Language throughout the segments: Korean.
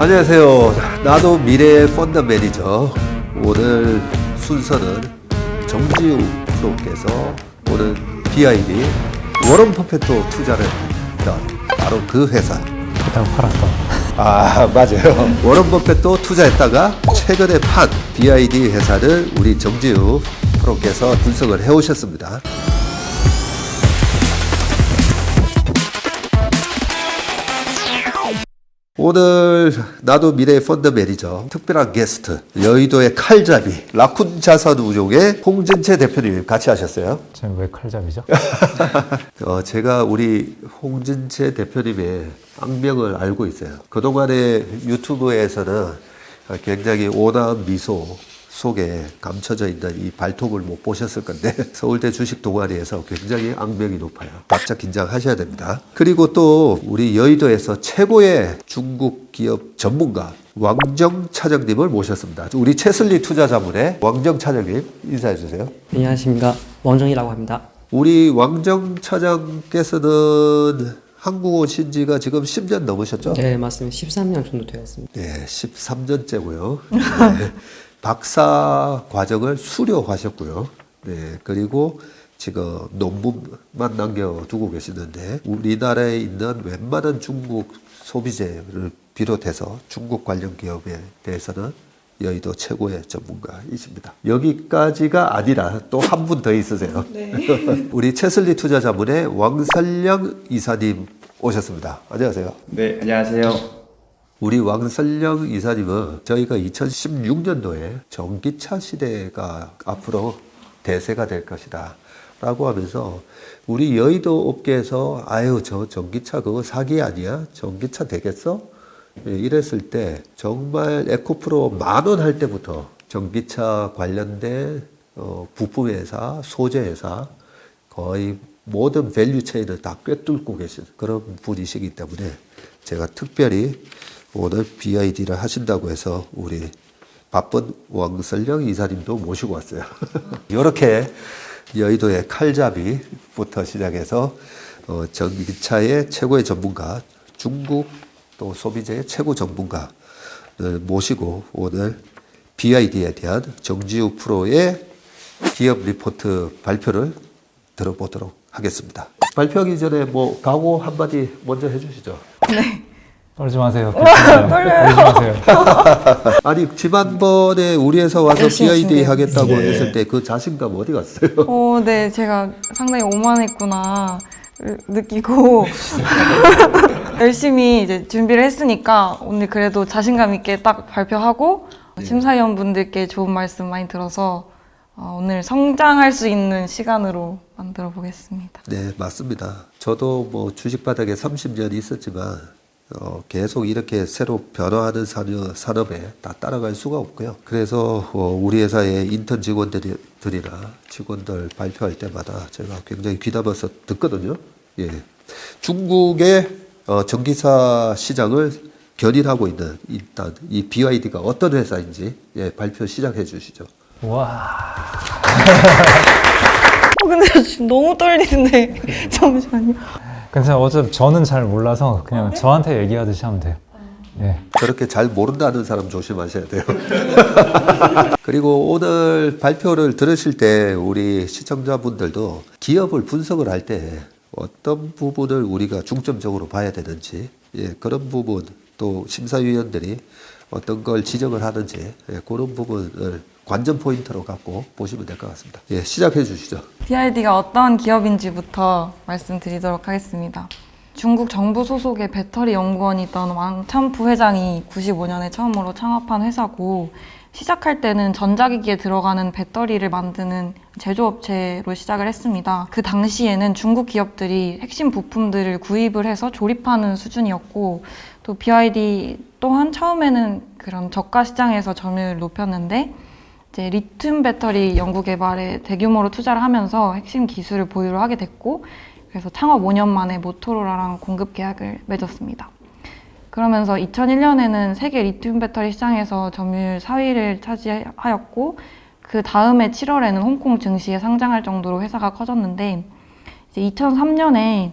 안녕하세요. 나도 미래의 펀드 매니저. 오늘 순서는 정지우 프로께서 오늘 BID 워런 퍼페토 투자를 했던 바로 그 회사. 그렇다고 팔았던. 아, 맞아요. 워런 버핏도 투자했다가 최근에 판 BID 회사를 우리 정지우 프로께서 분석을 해오셨습니다. 오늘 나도 미래의 펀드 매니저 특별한 게스트 여의도의 칼잡이 라쿤 자산운용의 홍진채 대표님 같이 하셨어요. 지금 왜 칼잡이죠? 제가 우리 홍진채 대표님의 악명을 알고 있어요. 그동안의 유튜브에서는 굉장히 온화한 미소 속에 감춰져 있는 이 발톱을 못 보셨을 건데 서울대 주식 동아리에서 굉장히 악명이 높아요. 바짝 긴장하셔야 됩니다. 그리고 또 우리 여의도에서 최고의 중국 기업 전문가 왕정 차장님을 모셨습니다. 우리 채슬리 투자자문의 왕정 차장님 인사해 주세요. 안녕하십니까, 왕정이라고 합니다. 우리 왕정 차장께서는 한국 오신 지가 지금 10년 넘으셨죠? 네, 맞습니다. 13년 정도 되었습니다. 네, 13년째고요. 네, 박사 과정을 수료하셨고요. 네, 그리고 지금 논문만 남겨두고 계시는데 우리나라에 있는 웬만한 중국 소비재를 비롯해서 중국 관련 기업에 대해서는 여의도 최고의 전문가이십니다. 여기까지가 아니라 또 한 분 더 있으세요. 네. 우리 채슬리 투자자문의 왕설령 이사님 오셨습니다. 안녕하세요. 네, 안녕하세요. 우리 왕설령 이사님은 저희가 2016년도에 전기차 시대가 앞으로 대세가 될 것이다 라고 하면서 우리 여의도 업계에서 아유 저 전기차 그거 사기 아니야? 전기차 되겠어? 이랬을 때 정말 에코프로 10,000원 할 때부터 전기차 관련된 부품 회사, 소재 회사 거의 모든 밸류 체인을 다 꿰뚫고 계신 그런 분이시기 때문에 제가 특별히 오늘 BID를 하신다고 해서 우리 바쁜 왕설령 이사님도 모시고 왔어요. 이렇게 여의도의 칼잡이부터 시작해서 전기차의 최고의 전문가, 중국 또 소비재의 최고 전문가를 모시고 오늘 BID에 대한 정지우 프로의 기업 리포트 발표를 들어보도록 하겠습니다. 발표하기 전에 뭐 각오 한마디 먼저 해주시죠. 네. 떨지 마세요. 떨려요. 떨지 마세요. 아니 지난번에 우리 회사 와서 열심히 BID 하겠다고 준비했어요. 했을 때 그 자신감 어디 갔어요? 네, 제가 상당히 오만했구나 느끼고 열심히 이제 준비를 했으니까 오늘 그래도 자신감 있게 딱 발표하고 심사위원분들께 좋은 말씀 많이 들어서 오늘 성장할 수 있는 시간으로 만들어 보겠습니다. 네, 맞습니다. 저도 뭐 주식 바닥에 30년 있었지만 계속 이렇게 새로 변화하는 산업에 다 따라갈 수가 없고요. 그래서 우리 회사의 인턴 직원들이나 직원들 발표할 때마다 제가 굉장히 귀담아서 듣거든요. 예, 중국의 전기차 시장을 견인하고 있는 일단 이 BYD가 어떤 회사인지 발표 시작해 주시죠. 와. 근데 지금 너무 떨리는데 잠시만요. 괜찮아요. 어차피 저는 잘 몰라서 그냥 저한테 얘기하듯이 하면 돼요. 네. 저렇게 잘 모른다는 사람 조심하셔야 돼요. 그리고 오늘 발표를 들으실 때 우리 시청자분들도 기업을 분석을 할 때 어떤 부분을 우리가 중점적으로 봐야 되는지 그런 부분 또 심사위원들이 어떤 걸 지적을 하는지 그런 부분을 관전 포인트로 갖고 보시면 될 것 같습니다. 시작해 주시죠. BID가 어떤 기업인지부터 말씀드리도록 하겠습니다. 중국 정부 소속의 배터리 연구원이던 왕천 부회장이 95년에 처음으로 창업한 회사고 시작할 때는 전자기기에 들어가는 배터리를 만드는 제조업체로 시작을 했습니다. 그 당시에는 중국 기업들이 핵심 부품들을 구입을 해서 조립하는 수준이었고 또 BID 또한 처음에는 그런 저가 시장에서 점유율을 높였는데 이제 리튬 배터리 연구 개발에 대규모로 투자를 하면서 핵심 기술을 보유를 하게 됐고 그래서 창업 5년 만에 모토로라랑 공급 계약을 맺었습니다. 그러면서 2001년에는 세계 리튬 배터리 시장에서 점유율 4위를 차지하였고 그 다음에 7월에는 홍콩 증시에 상장할 정도로 회사가 커졌는데 이제 2003년에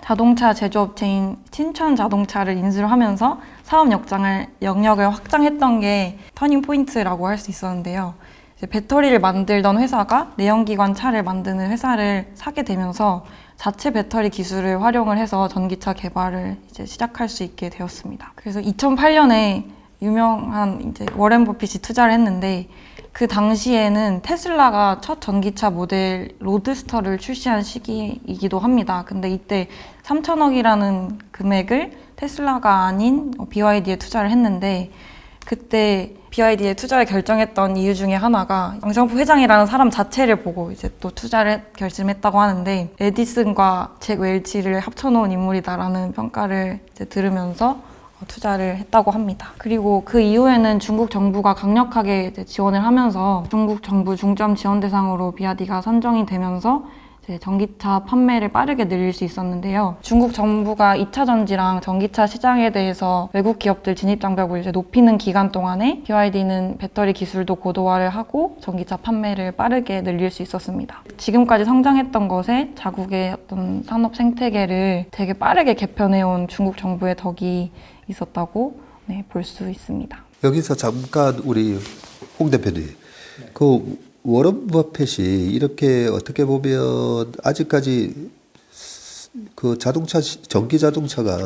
자동차 제조업체인 친천 자동차를 인수를 하면서 사업 영역을 확장했던 게 터닝 포인트라고 할 수 있었는데요. 이제 배터리를 만들던 회사가 내연기관 차를 만드는 회사를 사게 되면서 자체 배터리 기술을 활용을 해서 전기차 개발을 이제 시작할 수 있게 되었습니다. 그래서 2008년에 유명한 이제 워렌 버핏이 투자를 했는데 그 당시에는 테슬라가 첫 전기차 모델 로드스터를 출시한 시기이기도 합니다. 근데 이때 3천억이라는 금액을 테슬라가 아닌 BYD에 투자를 했는데 그때 BYD에 투자를 결정했던 이유 중에 하나가 왕창프 회장이라는 사람 자체를 보고 이제 또 투자를 결심했다고 하는데 에디슨과 잭 웰치를 합쳐놓은 인물이다라는 평가를 이제 들으면서 투자를 했다고 합니다. 그리고 그 이후에는 중국 정부가 강력하게 이제 지원을 하면서 중국 정부 중점 지원 대상으로 BYD가 선정이 되면서 이제 전기차 판매를 빠르게 늘릴 수 있었는데요. 중국 정부가 2차 전지랑 전기차 시장에 대해서 외국 기업들 진입 장벽을 이제 높이는 기간 동안에 BYD는 배터리 기술도 고도화를 하고 전기차 판매를 빠르게 늘릴 수 있었습니다. 지금까지 성장했던 것에 자국의 어떤 산업 생태계를 되게 빠르게 개편해온 중국 정부의 덕이 있었다고 볼 수 있습니다. 여기서 잠깐 우리 홍 대표님, 그 워런 버핏이 이렇게 어떻게 보면 아직까지 그 전기 자동차가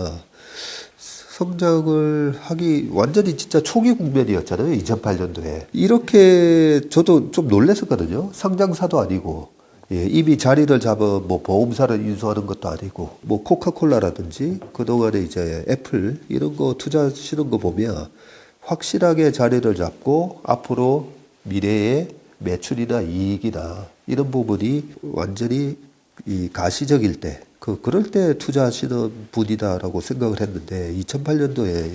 성장을 하기 완전히 진짜 초기 국면이었잖아요. 2008년도에. 이렇게 저도 좀 놀랐었거든요. 상장사도 아니고. 예, 이미 자리를 잡은 뭐 보험사를 인수하는 것도 아니고 뭐 코카콜라라든지 그동안에 이제 애플 이런 거 투자하시는 거 보면 확실하게 자리를 잡고 앞으로 미래의 매출이나 이익이나 이런 부분이 완전히 이 가시적일 때 그럴 때 투자하시는 분이다라고 생각을 했는데 2008년도에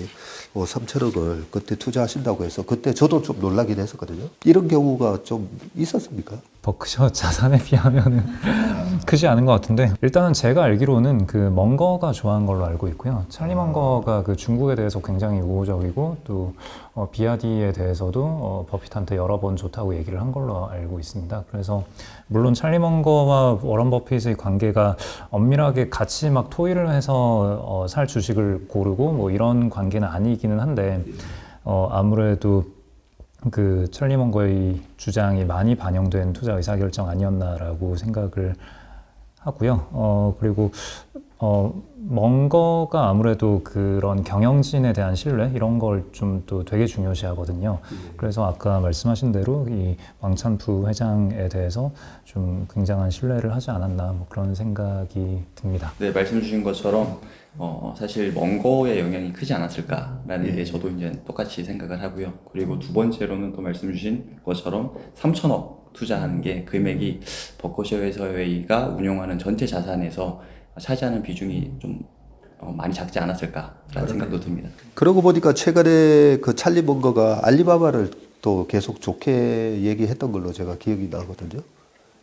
3천억을 그때 투자하신다고 해서 그때 저도 좀 놀라긴 했었거든요. 이런 경우가 좀 있었습니까? 버크셔 자산에 비하면은 크지 않은 것 같은데 일단은 제가 알기로는 그 멍거가 좋아한 걸로 알고 있고요. 찰리 멍거가 그 중국에 대해서 굉장히 우호적이고 또 BYD에 대해서도 버핏한테 여러 번 좋다고 얘기를 한 걸로 알고 있습니다. 그래서 물론 찰리 멍거와 워런 버핏의 관계가 엄밀하게 같이 막 토의를 해서 살 주식을 고르고 뭐 이런 관계는 아니기는 한데 아무래도 그 찰리 멍거의 주장이 많이 반영된 투자 의사결정 아니었나라고 생각을 하고요. 그리고 멍거가 아무래도 그런 경영진에 대한 신뢰 이런 걸 좀 또 되게 중요시하거든요. 그래서 아까 말씀하신 대로 이 왕찬프 회장에 대해서 좀 굉장한 신뢰를 하지 않았나 뭐 그런 생각이 듭니다. 네, 말씀 주신 것처럼 사실 멍거의 영향이 크지 않았을까라는 데 저도 이제 똑같이 생각을 하고요. 그리고 두 번째로는 또 말씀 주신 것처럼 3천억 투자한 게 금액이 버커셔 해서웨이가 운영하는 전체 자산에서 차지하는 비중이 좀 많이 작지 않았을까라는 생각도 듭니다. 그러고 보니까 최근에 그 찰리 멍거가 알리바바를 또 계속 좋게 얘기했던 걸로 제가 기억이 나거든요.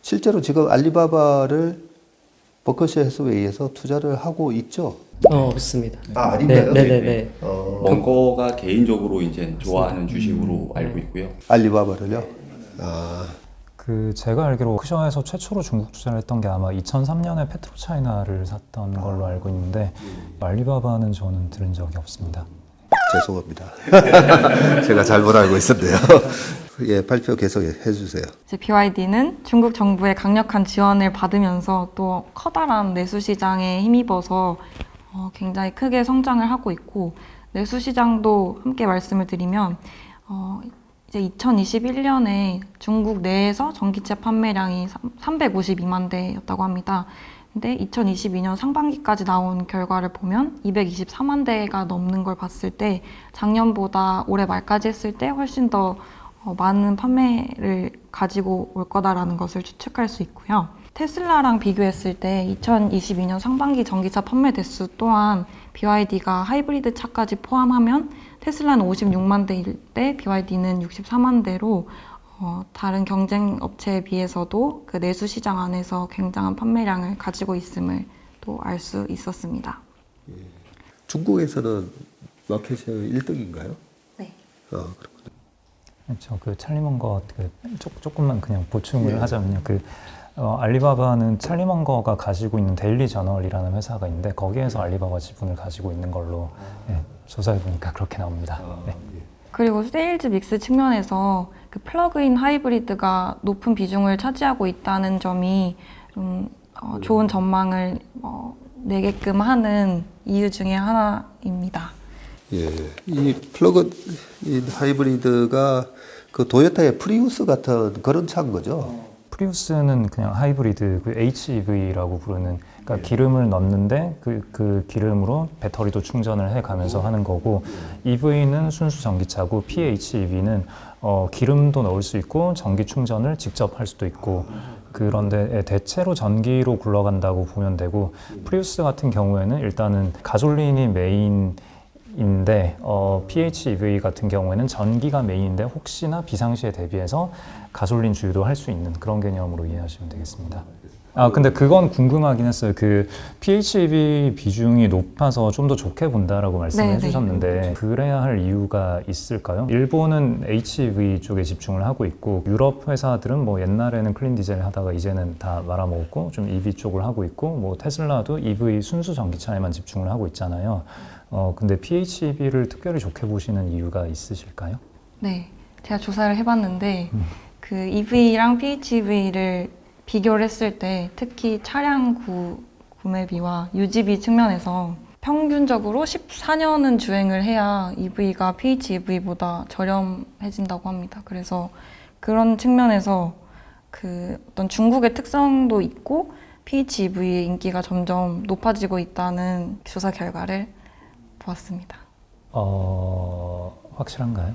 실제로 지금 알리바바를 버커셔 해서웨이에서 투자를 하고 있죠. 없습니다. 아닌가요? 네네네. 멍거가 개인적으로 이제 좋아하는 주식으로 알고 있고요. 알리바바를요? 그 제가 알기로 버크셔에서 최초로 중국 투자를 했던 게 아마 2003년에 페트로차이나를 샀던 걸로 알고 있는데 알리바바는 저는 들은 적이 없습니다. 죄송합니다. 제가 잘못 알고 있었네요. 예, 발표 계속 해주세요. 이제 BYD는 중국 정부의 강력한 지원을 받으면서 또 커다란 내수 시장에 힘입어서 굉장히 크게 성장을 하고 있고 내수 시장도 함께 말씀을 드리면 이제 2021년에 중국 내에서 전기차 판매량이 352만 대였다고 합니다. 근데 2022년 상반기까지 나온 결과를 보면 224만 대가 넘는 걸 봤을 때 작년보다 올해 말까지 했을 때 훨씬 더 많은 판매를 가지고 올 거다라는 것을 추측할 수 있고요. 테슬라랑 비교했을 때 2022년 상반기 전기차 판매 대수 또한 BYD가 하이브리드 차까지 포함하면 테슬라는 56만 대일 때 BYD는 64만 대로 다른 경쟁 업체에 비해서도 그 내수 시장 안에서 굉장한 판매량을 가지고 있음을 또 알 수 있었습니다. 중국에서는 마켓 셰어 1등인가요? 네. 그렇죠. 그 찰리 멍거 조금만 그냥 보충을 하자면요. 그 알리바바는 찰리 먼거가 가지고 있는 데일리 저널이라는 회사가 있는데 거기에서 알리바바 지분을 가지고 있는 걸로 조사해보니까 그렇게 나옵니다. 네. 그리고 세일즈 믹스 측면에서 그 플러그인 하이브리드가 높은 비중을 차지하고 있다는 점이 좀 좋은 전망을 내게끔 하는 이유 중에 하나입니다. 예, 이 플러그인 하이브리드가 그 도요타의 프리우스 같은 그런 차인 거죠. 프리우스는 그냥 하이브리드, 그 HEV라고 부르는, 그러니까 기름을 넣는데 그 기름으로 배터리도 충전을 해가면서 하는 거고, EV는 순수 전기차고 PHEV는 기름도 넣을 수 있고 전기 충전을 직접 할 수도 있고, 그런데 대체로 전기로 굴러간다고 보면 되고, 프리우스 같은 경우에는 일단은 가솔린이 메인인데 PHEV 같은 경우에는 전기가 메인인데 혹시나 비상시에 대비해서 가솔린 주유도 할 수 있는 그런 개념으로 이해하시면 되겠습니다. 근데 그건 궁금하긴 했어요. 그 PHEV 비중이 높아서 좀 더 좋게 본다라고 말씀해 네네. 주셨는데 그래야 할 이유가 있을까요? 일본은 HEV 쪽에 집중을 하고 있고 유럽 회사들은 뭐 옛날에는 클린 디젤 하다가 이제는 다 말아먹었고 좀 EV 쪽을 하고 있고 뭐 테슬라도 EV 순수 전기차에만 집중을 하고 있잖아요. 근데 PHEV를 특별히 좋게 보시는 이유가 있으실까요? 네, 제가 조사를 해봤는데 그 EV랑 PHEV를 비교를 했을 때 특히 차량 구매비와 유지비 측면에서 평균적으로 14년은 주행을 해야 EV가 PHEV보다 저렴해진다고 합니다. 그래서 그런 측면에서 그 어떤 중국의 특성도 있고 PHEV의 인기가 점점 높아지고 있다는 조사 결과를 보았습니다. 확실한가요?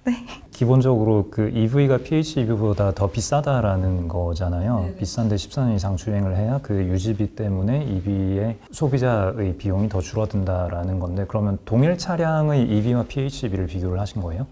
네. 기본적으로 그 EV가 PHEV보다 더 비싸다라는 거잖아요. 네네. 비싼데 14년 이상 주행을 해야 그 유지비 때문에 EV의 소비자의 비용이 더 줄어든다라는 건데 그러면 동일 차량의 EV와 PHEV를 비교를 하신 거예요?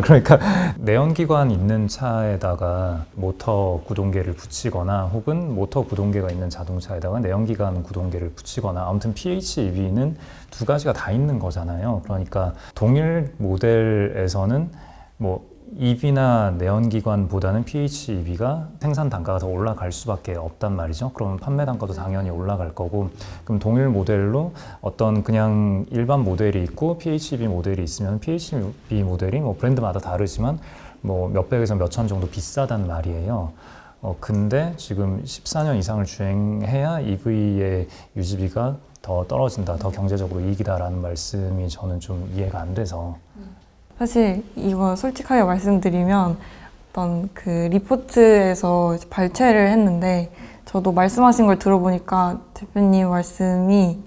그러니까 내연기관 있는 차에다가 모터 구동계를 붙이거나 혹은 모터 구동계가 있는 자동차에다가 내연기관 구동계를 붙이거나 아무튼 PHEV는 두 가지가 다 있는 거잖아요. 그러니까 동일 모델에서는 뭐 EV나 내연기관보다는 PHEV가 생산 단가가 더 올라갈 수밖에 없단 말이죠. 그러면 판매 단가도 당연히 올라갈 거고, 그럼 동일 모델로 어떤 그냥 일반 모델이 있고 PHEV 모델이 있으면 PHEV 모델이 뭐 브랜드마다 다르지만 뭐 몇백에서 몇천 정도 비싸단 말이에요. 근데 지금 14년 이상을 주행해야 EV의 유지비가 더 떨어진다, 더 경제적으로 이익이다라는 말씀이 저는 좀 이해가 안 돼서. 사실 이거 솔직하게 말씀드리면 어떤 그 리포트에서 발췌를 했는데 저도 말씀하신 걸 들어보니까 대표님 말씀이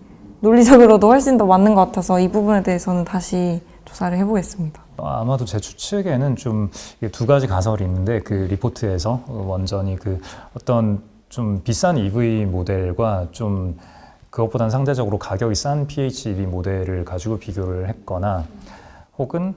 논리적으로도 훨씬 더 맞는 것 같아서 이 부분에 대해서는 다시 조사를 해보겠습니다. 아마도 제 추측에는 좀 두 가지 가설이 있는데 그 리포트에서 완전히 그 어떤 좀 비싼 EV 모델과 좀 그것보다는 상대적으로 가격이 싼 PHEV 모델을 가지고 비교를 했거나 혹은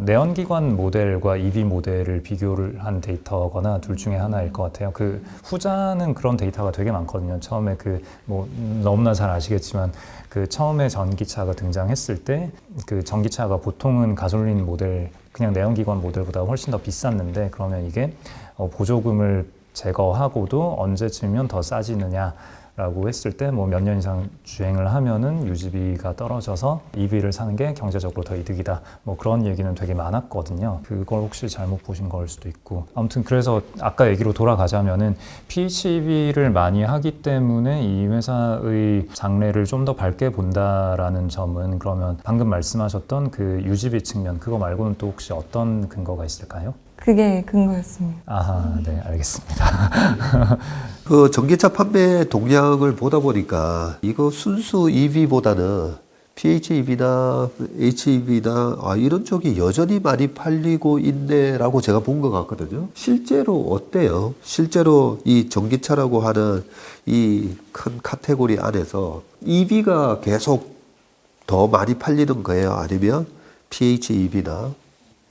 내연기관 모델과 EV 모델을 비교를 한 데이터거나 둘 중에 하나일 것 같아요. 그 후자는 그런 데이터가 되게 많거든요. 처음에 그 뭐 너무나 잘 아시겠지만 그 처음에 전기차가 등장했을 때 그 전기차가 보통은 가솔린 모델 그냥 내연기관 모델보다 훨씬 더 비쌌는데 그러면 이게 보조금을 제거하고도 언제쯤이면 더 싸지느냐 라고 했을 때 뭐 몇 년 이상 주행을 하면은 유지비가 떨어져서 EV를 사는 게 경제적으로 더 이득이다. 뭐 그런 얘기는 되게 많았거든요. 그걸 혹시 잘못 보신 걸 수도 있고. 아무튼 그래서 아까 얘기로 돌아가자면은 PHEV를 많이 하기 때문에 이 회사의 장래를 좀 더 밝게 본다라는 점은 그러면 방금 말씀하셨던 그 유지비 측면 그거 말고는 또 혹시 어떤 근거가 있을까요? 그게 근거였습니다. 아하, 네, 알겠습니다. 그 전기차 판매 동향을 보다 보니까 이거 순수 EV보다는 PHEV나 HEV나 이런 쪽이 여전히 많이 팔리고 있네라고 제가 본 것 같거든요. 실제로 어때요? 실제로 이 전기차라고 하는 이 큰 카테고리 안에서 EV가 계속 더 많이 팔리는 거예요? 아니면 PHEV나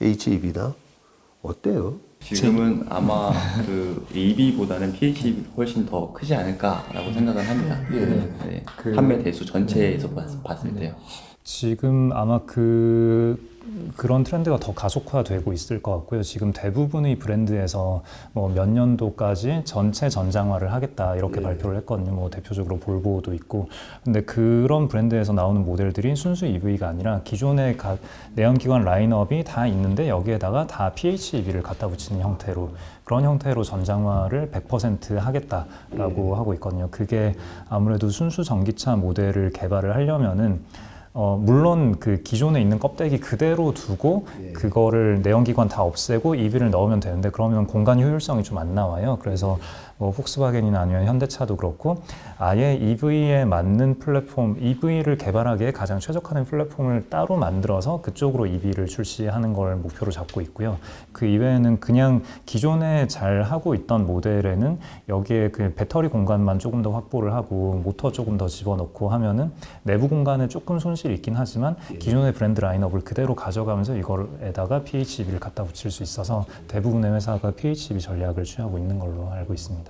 HEV나 어때요? 지금은 아마 그 EV보다는 PHEV가 훨씬 더 크지 않을까라고 생각을 합니다. 네. 판매 대수 전체에서 봤을 때요. 지금 아마 그런 트렌드가 더 가속화되고 있을 것 같고요. 지금 대부분의 브랜드에서 뭐 몇 년도까지 전체 전장화를 하겠다 이렇게 발표를 했거든요. 뭐 대표적으로 볼보도 있고. 근데 그런 브랜드에서 나오는 모델들이 순수 EV가 아니라 기존의 내연기관 라인업이 다 있는데 여기에다가 다 PHEV를 갖다 붙이는 형태로 그런 형태로 전장화를 100% 하겠다라고 하고 있거든요. 그게 아무래도 순수 전기차 모델을 개발을 하려면은 물론 그 기존에 있는 껍데기 그대로 두고 그거를 내연기관 다 없애고 EV를 넣으면 되는데 그러면 공간 효율성이 좀 안 나와요. 그래서 뭐 폭스바겐이나 아니면 현대차도 그렇고 아예 EV에 맞는 플랫폼, EV를 개발하기에 가장 최적화된 플랫폼을 따로 만들어서 그쪽으로 EV를 출시하는 걸 목표로 잡고 있고요. 그 이외에는 그냥 기존에 잘 하고 있던 모델에는 여기에 그 배터리 공간만 조금 더 확보를 하고 모터 조금 더 집어넣고 하면은 내부 공간에 조금 손실이 있긴 하지만 기존의 브랜드 라인업을 그대로 가져가면서 이걸에다가 PHEV를 갖다 붙일 수 있어서 대부분의 회사가 PHEV 전략을 취하고 있는 걸로 알고 있습니다.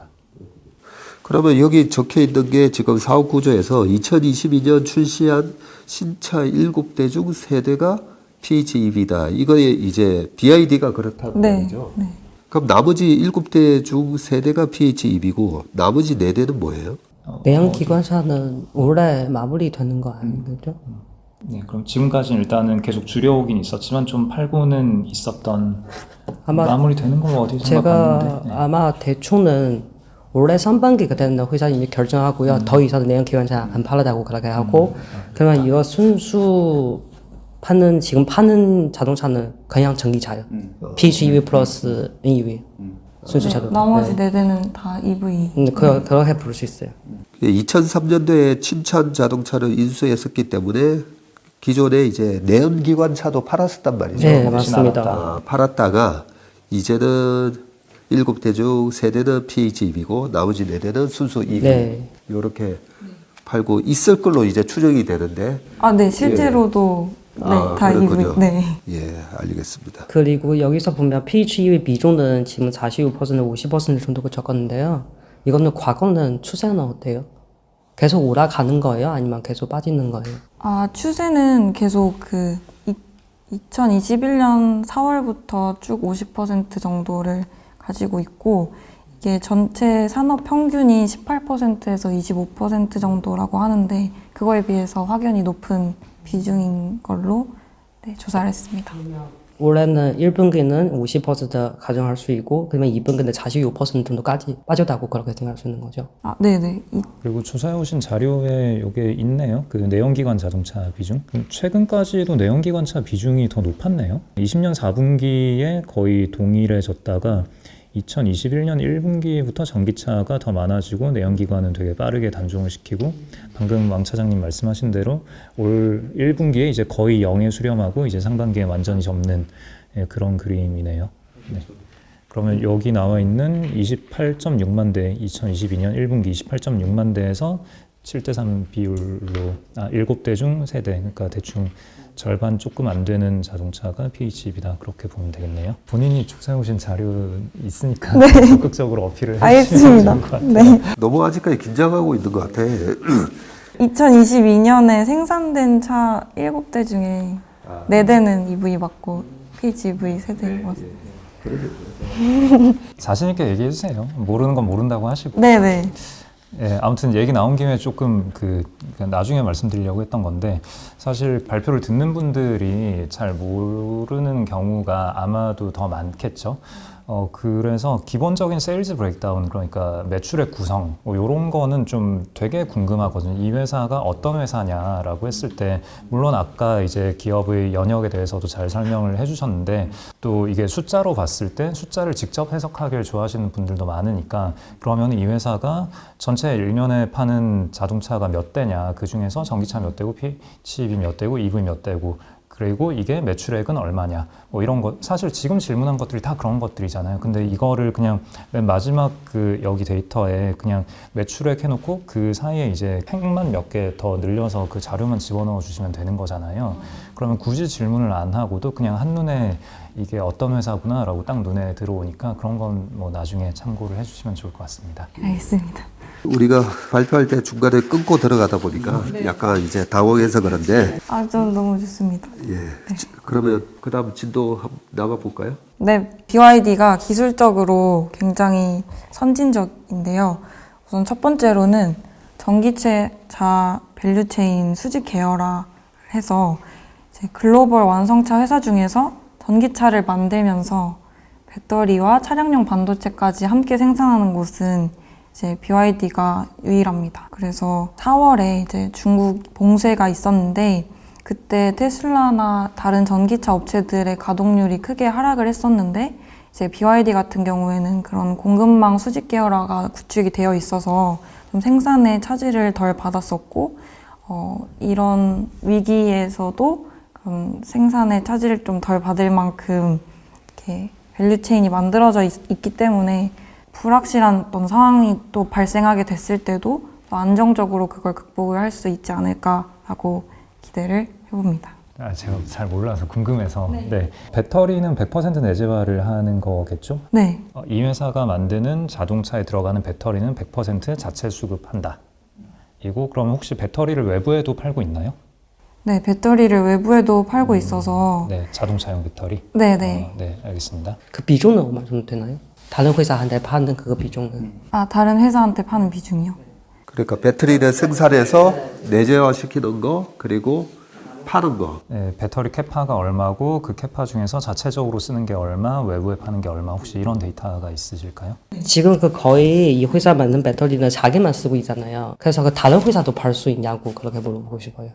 그러면 여기 적혀 있는 게 지금 사업 구조에서 2022년 출시한 신차 7대 중 3대가 PHEV다. 이거에 이제 BYD가 그렇다는 말이죠. 네. 그럼 나머지 7대 중 3대가 PHEV고 나머지 4대는 뭐예요? 내연기관차는 올해 마무리되는 거 아니겠죠? 네, 그럼 지금까지는 일단은 계속 줄여오긴 있었지만 좀 팔고는 있었던 아마 마무리되는 걸로 어디서 제가 봤는데. 네. 아마 대충은 올해 상반기가 되는 회사 이제 결정하고요. 더 이상 내연기관차 안 팔아다고 그렇게 하고 그러면 이거 순수 지금 파는 자동차는 그냥 전기차예요. PHEV 플러스 EV 순수 자동차. 나머지 4대는 다 EV. 그렇게 부를 수 있어요. 2003년도에 춘천 자동차를 인수했었기 때문에 기존에 이제 내연기관차도 팔았었단 말이죠. 네, 맞습니다. 팔았다가 이제는 7대 중 3대는 PHEV고 나머지 4대는 순수 EV. 네. 이렇게 팔고 있을 걸로 이제 추정이 되는데. 네, 실제로도 다 그렇군요. EV. 네. 예, 알겠습니다. 그리고 여기서 보면 PHEV 비중은 지금 45%, 50% 정도 적었는데요. 이거는 과거는 추세는 어때요? 계속 올라가는 거예요? 아니면 계속 빠지는 거예요? 추세는 계속 2021년 4월부터 쭉 50% 정도를 가지고 있고 이게 전체 산업 평균이 18%에서 25% 정도라고 하는데 그거에 비해서 확연히 높은 비중인 걸로 조사를 했습니다. 올해는 1분기는 50% 가정할 수 있고 그러면 2분기는 46% 정도까지 빠졌다고 그렇게 생각할 수 있는 거죠. 네네. 그리고 조사해오신 자료에 이게 있네요. 그 내연기관 자동차 비중. 최근까지도 내연기관차 비중이 더 높았네요. 20년 4분기에 거의 동일해졌다가 2021년 1분기부터 전기차가 더 많아지고 내연기관은 되게 빠르게 단종을 시키고 방금 왕 차장님 말씀하신 대로 올 1분기에 이제 거의 0에 수렴하고 이제 상반기에 완전히 접는 그런 그림이네요. 네. 그러면 여기 나와 있는 28.6만 대 2022년 1분기 28.6만 대에서 7대3 비율로 7대 중 3대 그러니까 대충 절반 조금 안 되는 자동차가 PHEV다 그렇게 보면 되겠네요. 본인이 조사해오신 자료 있으니까 적극적으로 어필을 해주시면 좋을 것 같아요. 네. 너무 아직까지 긴장하고 있는 것 같아. 2022년에 생산된 차 7대 중에 4대는 EV 맞고 PHEV 세대 맞습니다. 자신 있게 얘기해 주세요. 모르는 건 모른다고 하시고. 네네. 예, 아무튼 얘기 나온 김에 조금 그냥 나중에 말씀드리려고 했던 건데 사실 발표를 듣는 분들이 잘 모르는 경우가 아마도 더 많겠죠. 그래서 기본적인 세일즈 브레이크다운 그러니까 매출의 구성 이런 거는 좀 되게 궁금하거든요. 이 회사가 어떤 회사냐라고 했을 때 물론 아까 이제 기업의 연역에 대해서도 잘 설명을 해주셨는데 또 이게 숫자로 봤을 때 숫자를 직접 해석하기를 좋아하시는 분들도 많으니까 그러면 이 회사가 전체 1년에 파는 자동차가 몇 대냐 그 중에서 전기차 몇 대고 PHEV 몇 대고 EV 몇 대고 그리고 이게 매출액은 얼마냐 뭐 이런 것 사실 지금 질문한 것들이 다 그런 것들이잖아요. 근데 이거를 그냥 맨 마지막 그 여기 데이터에 그냥 매출액 해놓고 그 사이에 이제 팩만 몇 개 더 늘려서 그 자료만 집어넣어 주시면 되는 거잖아요. 그러면 굳이 질문을 안 하고도 그냥 한눈에 이게 어떤 회사구나 라고 딱 눈에 들어오니까 그런 건 뭐 나중에 참고를 해주시면 좋을 것 같습니다. 알겠습니다. 우리가 발표할 때 중간에 끊고 들어가다 보니까 약간 이제 당황해서 그런데 아, 좀 너무 좋습니다. 예. 그러면 그 다음 진도 한번 나가볼까요? 네, BYD가 기술적으로 굉장히 선진적인데요. 우선 첫 번째로는 전기차 밸류체인 수직 계열화 해서 이제 글로벌 완성차 회사 중에서 전기차를 만들면서 배터리와 차량용 반도체까지 함께 생산하는 곳은 이제 BYD가 유일합니다. 그래서 4월에 이제 중국 봉쇄가 있었는데 그때 테슬라나 다른 전기차 업체들의 가동률이 크게 하락을 했었는데 이제 BYD 같은 경우에는 그런 공급망 수직 계열화가 구축이 되어 있어서 좀 생산에 차질을 덜 받았었고 이런 위기에서도 그런 생산에 차질을 좀 덜 받을 만큼 이렇게 밸류체인이 만들어져 있기 때문에 불확실한 어떤 상황이 또 발생하게 됐을 때도 또 안정적으로 그걸 극복을 할 수 있지 않을까라고 기대를 해봅니다. 제가 잘 몰라서 궁금해서. 네. 배터리는 100% 내재화를 하는 거겠죠? 네, 이 회사가 만드는 자동차에 들어가는 배터리는 100% 자체 수급한다. 이고 그러면 혹시 배터리를 외부에도 팔고 있나요? 네, 배터리를 외부에도 팔고 있어서 네, 자동차용 배터리. 네네. 네, 알겠습니다. 그 비중은 얼마 정도 되나요? 다른 회사한테 파는 그 비중은? 아, 다른 회사한테 파는 비중이요? 그러니까 배터리를 생산해서 내재화시키는 거 그리고 파는 거. 네, 배터리 캐파가 얼마고 그 캐파 중에서 자체적으로 쓰는 게 얼마, 외부에 파는 게 얼마 혹시 이런 데이터가 있으실까요? 지금 그 거의 이 회사 만든 배터리는 자기만 쓰고 있잖아요. 그래서 그 다른 회사도 팔 수 있냐고 그렇게 물어보고 싶어요.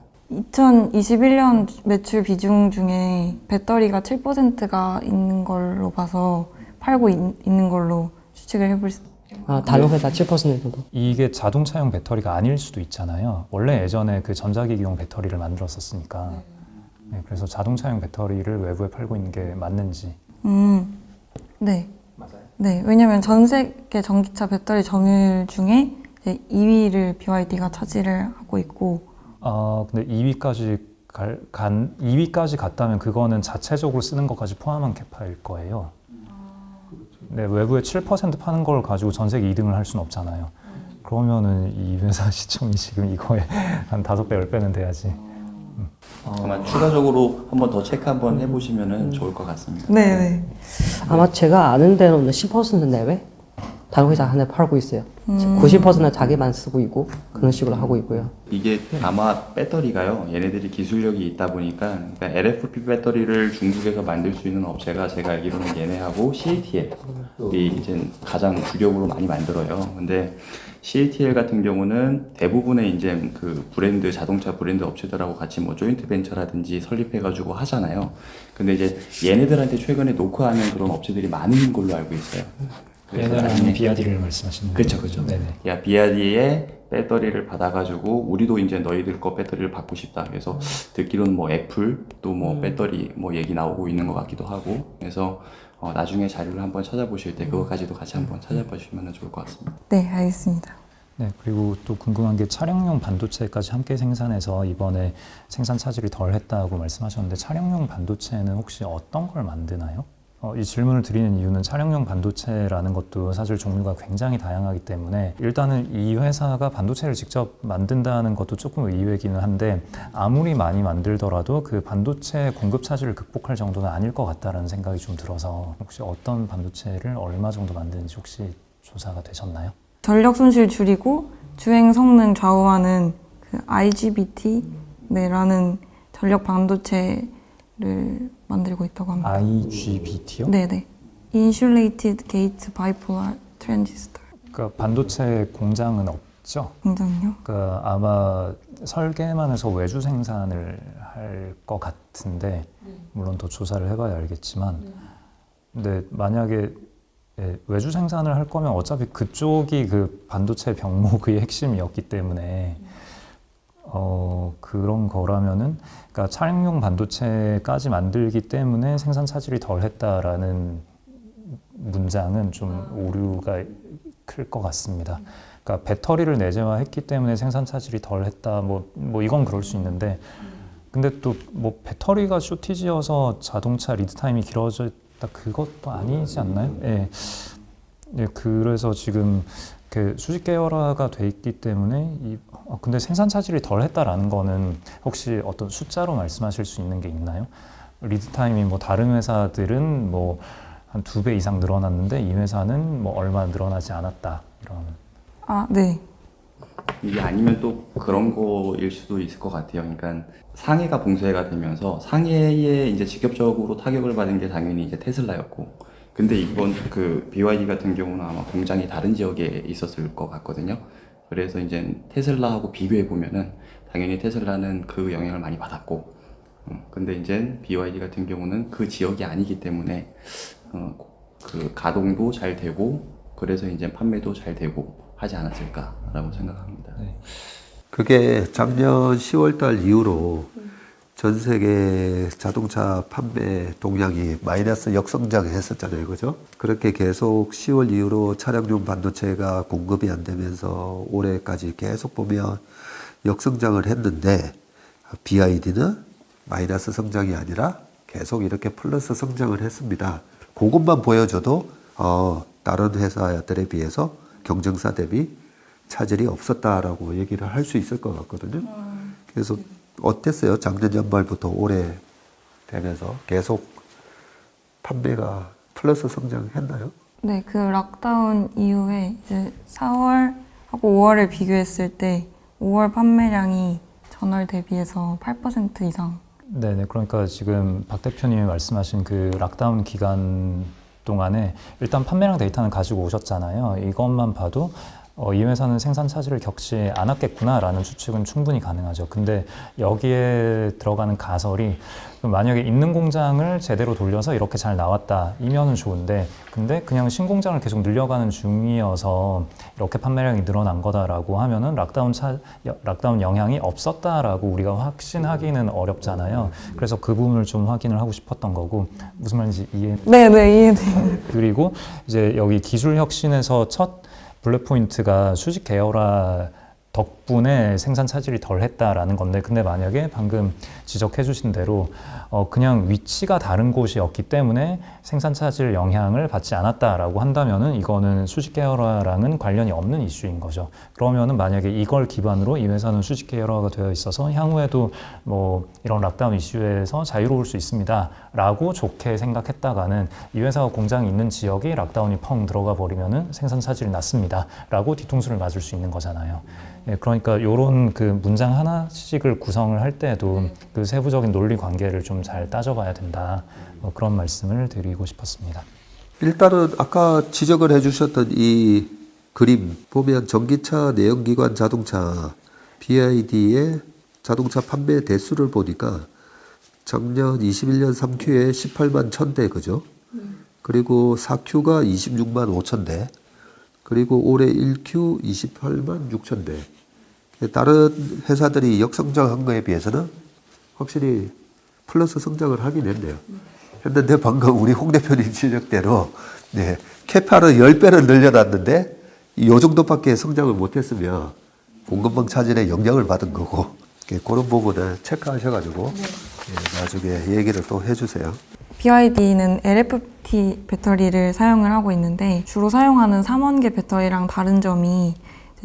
2021년 매출 비중 중에 배터리가 7%가 있는 걸로 봐서 팔고 있는 걸로 추측을 해볼 수 아, 다른 회사 7% 정도? 이게 자동차용 배터리가 아닐 수도 있잖아요. 원래 예전에 그 전자기기용 배터리를 만들었었으니까. 네, 그래서 자동차용 배터리를 외부에 팔고 있는 게 맞는지. 네. 맞아요? 네, 왜냐면 전 세계 전기차 배터리 점유율 중에 이제 2위를 BYD가 차지를 하고 있고 근데 2위까지 갔다면 그거는 자체적으로 쓰는 것까지 포함한 캐파일 거예요. 네, 외부에 7% 파는 걸 가지고 전 세계 2등을 할 수는 없잖아요. 그러면은 이 회사 시총이 지금 이거에 한 5배, 10배는 돼야지. 아마 추가적으로 한번 더 체크 한번 해보시면 좋을 것 같습니다. 네네. 아마 제가 아는 데로는 10% 내외? 다른 회사한테 팔고 있어요. 90%는 자기만 쓰고 있고 그런 식으로 하고 있고요. 이게 아마 배터리가요, 얘네들이 기술력이 있다 보니까, 그러니까 LFP 배터리를 중국에서 만들 수 있는 업체가 제가 알기로는 얘네하고 CATL이 이제 가장 주력으로 많이 만들어요. 근데 CATL 같은 경우는 대부분의 이제 그 브랜드, 자동차 브랜드 업체들하고 같이 뭐 조인트 벤처라든지 설립해가지고 하잖아요. 근데 이제 얘네들한테 최근에 노크하는 그런 업체들이 많은 걸로 알고 있어요. 얘네는 비아디를 말씀하시는 거죠? 그렇죠. 네네. 야, 비아디의 배터리를 받아가지고 우리도 이제 너희들 거 배터리를 받고 싶다. 그래서 듣기로는 뭐 애플 또 뭐 배터리 뭐 얘기 나오고 있는 것 같기도 하고. 그래서 나중에 자료를 한번 찾아보실 때 그것까지도 같이 한번 찾아보시면 좋을 것 같습니다. 네, 알겠습니다. 네, 그리고 또 궁금한 게 차량용 반도체까지 함께 생산해서 이번에 생산 차질이 덜 했다고 말씀하셨는데 차량용 반도체는 혹시 어떤 걸 만드나요? 이 질문을 드리는 이유는 차량용 반도체라는 것도 사실 종류가 굉장히 다양하기 때문에 일단은 이 회사가 반도체를 직접 만든다는 것도 조금 의외이기는 한데 아무리 많이 만들더라도 그 반도체 공급 차질을 극복할 정도는 아닐 것 같다는 생각이 좀 들어서 혹시 어떤 반도체를 얼마 정도 만드는지 혹시 조사가 되셨나요? 전력 손실 줄이고 주행 성능 좌우하는 그 IGBT라는 전력 반도체를 만들고 있다고 합니다. IGBT요? 네네. Insulated Gate Bipolar Transistor. 그러니까 반도체 공장은 없죠? 공장이요? 그러니까 아마 설계만 해서 외주 생산을 할 것 같은데 물론 더 조사를 해봐야 알겠지만 근데 만약에 외주 생산을 할 거면 어차피 그쪽이 그 반도체 병목의 핵심이었기 때문에 그런 거라면은 그러니까 차량용 반도체까지 만들기 때문에 생산 차질이 덜 했다라는 문장은 좀 오류가 클 것 같습니다. 그러니까 배터리를 내재화했기 때문에 생산 차질이 덜 했다 뭐 이건 그럴 수 있는데 근데 또 뭐 배터리가 쇼티지여서 자동차 리드 타임이 길어졌다 그것도 아니지 않나요? 예. 예, 그래서 지금 그 수직 계열화가 돼 있기 때문에 근데 생산 차질이 덜 했다라는 거는 혹시 어떤 숫자로 말씀하실 수 있는 게 있나요? 리드 타임이 뭐 다른 회사들은 뭐 한 2배 이상 늘어났는데 이 회사는 뭐 얼마 늘어나지 않았다 이런. 아, 네. 이게 아니면 또 그런 거일 수도 있을 것 같아요. 그러니까 상해가 봉쇄가 되면서 상해에 이제 직접적으로 타격을 받은 게 당연히 이제 테슬라였고, 근데 이번 그 BYD 같은 경우는 아마 공장이 다른 지역에 있었을 것 같거든요. 그래서 이제 테슬라하고 비교해 보면은 당연히 테슬라는 그 영향을 많이 받았고, 근데 이제 BYD 같은 경우는 그 지역이 아니기 때문에 그 가동도 잘 되고 그래서 이제 판매도 잘 되고 하지 않았을까라고 생각합니다. 네. 그게 작년 10월 달 이후로 전 세계 자동차 판매 동향이 마이너스 역성장했었잖아요. 그죠? 그렇게 계속 10월 이후로 차량용 반도체가 공급이 안 되면서 올해까지 계속 보면 역성장을 했는데 BYD는 마이너스 성장이 아니라 계속 이렇게 플러스 성장을 했습니다. 그것만 보여줘도 다른 회사들에 비해서 경쟁사 대비 차질이 없었다라고 얘기를 할 수 있을 것 같거든요. 그래서 어땠어요? 작년 연말부터 올해 되면서 계속 판매가 플러스 성장했나요? 네, 그 락다운 이후에 이제 4월하고 5월을 비교했을 때 5월 판매량이 전월 대비해서 8% 이상. 네네. 그러니까 지금 박 대표님이 말씀하신 그 락다운 기간 동안에 일단 판매량 데이터는 가지고 오셨잖아요. 이것만 봐도 이 회사는 생산 차질을 겪지 않았겠구나라는 추측은 충분히 가능하죠. 근데 여기에 들어가는 가설이 만약에 있는 공장을 제대로 돌려서 이렇게 잘 나왔다 이면은 좋은데, 근데 그냥 신공장을 계속 늘려가는 중이어서 이렇게 판매량이 늘어난 거다라고 하면은 락다운 영향이 없었다라고 우리가 확신하기는 어렵잖아요. 그래서 그 부분을 좀 확인을 하고 싶었던 거고, 무슨 말인지 이해. 네, 이해돼요. 그리고 이제 여기 기술 혁신에서 첫 블랙 포인트가 수직 계열화 덕분에 생산 차질이 덜 했다라는 건데, 근데 만약에 방금 지적해 주신 대로 그냥 위치가 다른 곳이었기 때문에 생산 차질 영향을 받지 않았다라고 한다면은 이거는 수직 계열화랑은 관련이 없는 이슈인 거죠. 그러면은 만약에 이걸 기반으로 이 회사는 수직 계열화가 되어 있어서 향후에도 뭐 이런 락다운 이슈에서 자유로울 수 있습니다라고 좋게 생각했다가는 이 회사가 공장이 있는 지역이 락다운이 펑 들어가 버리면은 생산 차질이 났습니다라고 뒤통수를 맞을 수 있는 거잖아요. 예, 그러니까 이런 그 문장 하나씩을 구성을 할 때도 그 세부적인 논리 관계를 좀 잘 따져봐야 된다. 그런 말씀을 드리고 싶었습니다. 일단은 아까 지적을 해주셨던 이 그림 보면 전기차, 내연기관 자동차 BYD의 자동차 판매 대수를 보니까 작년 21년 3Q에 18만 1000대 그죠? 그리고 4Q가 26만 5천대, 그리고 올해 1Q 28만 6천대. 다른 회사들이 역성장한 거에 비해서는 확실히 플러스 성장을 하긴 했네요. 했는데 방금 우리 홍 대표님 지적대로 네, 캐파를 10배를 늘려놨는데 이 정도밖에 성장을 못했으면 공급망 차질에 영향을 받은 거고, 그런 부분을 체크하셔가지고 나중에 얘기를 또 해주세요. BYD는 LFP 배터리를 사용을 하고 있는데 주로 사용하는 3원계 배터리랑 다른 점이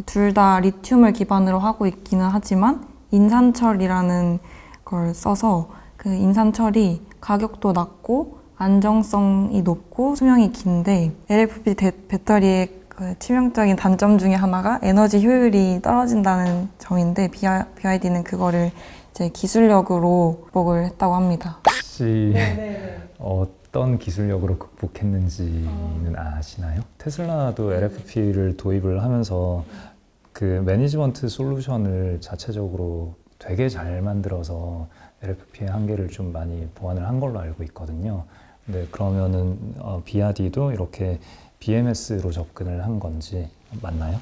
둘 다 리튬을 기반으로 하고 있기는 하지만 인산철이라는 걸 써서 그 인산철이 가격도 낮고 안정성이 높고 수명이 긴데, LFP 배터리의 그 치명적인 단점 중에 하나가 에너지 효율이 떨어진다는 점인데 BYD는 그거를 이제 기술력으로 극복을 했다고 합니다. 혹시 어떤 기술력으로 극복했는지는 아시나요? 테슬라도 LFP를 도입을 하면서 그 매니지먼트 솔루션을 자체적으로 되게 잘 만들어서 LFP의 한계를 좀 많이 보완을 한 걸로 알고 있거든요. 근데 그러면은 BYD도 이렇게 BMS로 접근을 한 건지 맞나요?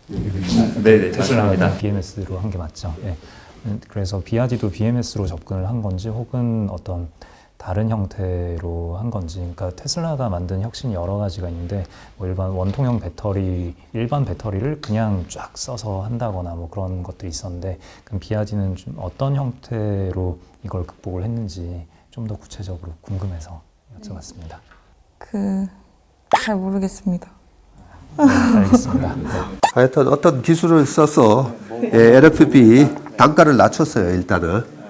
네, 테슬라가 맞습니다. BMS로 한 게 맞죠. 예. 그래서 BYD도 BMS로 접근을 한 건지 혹은 어떤 다른 형태로 한 건지, 그러니까 테슬라가 만든 혁신이 여러 가지가 있는데 뭐 일반 원통형 배터리, 일반 배터리를 그냥 쫙 써서 한다거나 뭐 그런 것들이 있었는데, 그럼 BYD는 좀 어떤 형태로 이걸 극복을 했는지 좀 더 구체적으로 궁금해서 여쭤봤습니다. 잘 모르겠습니다. 알겠습니다. 하여튼 어떤 기술을 써서 LFP 단가를 낮췄어요, 일단은.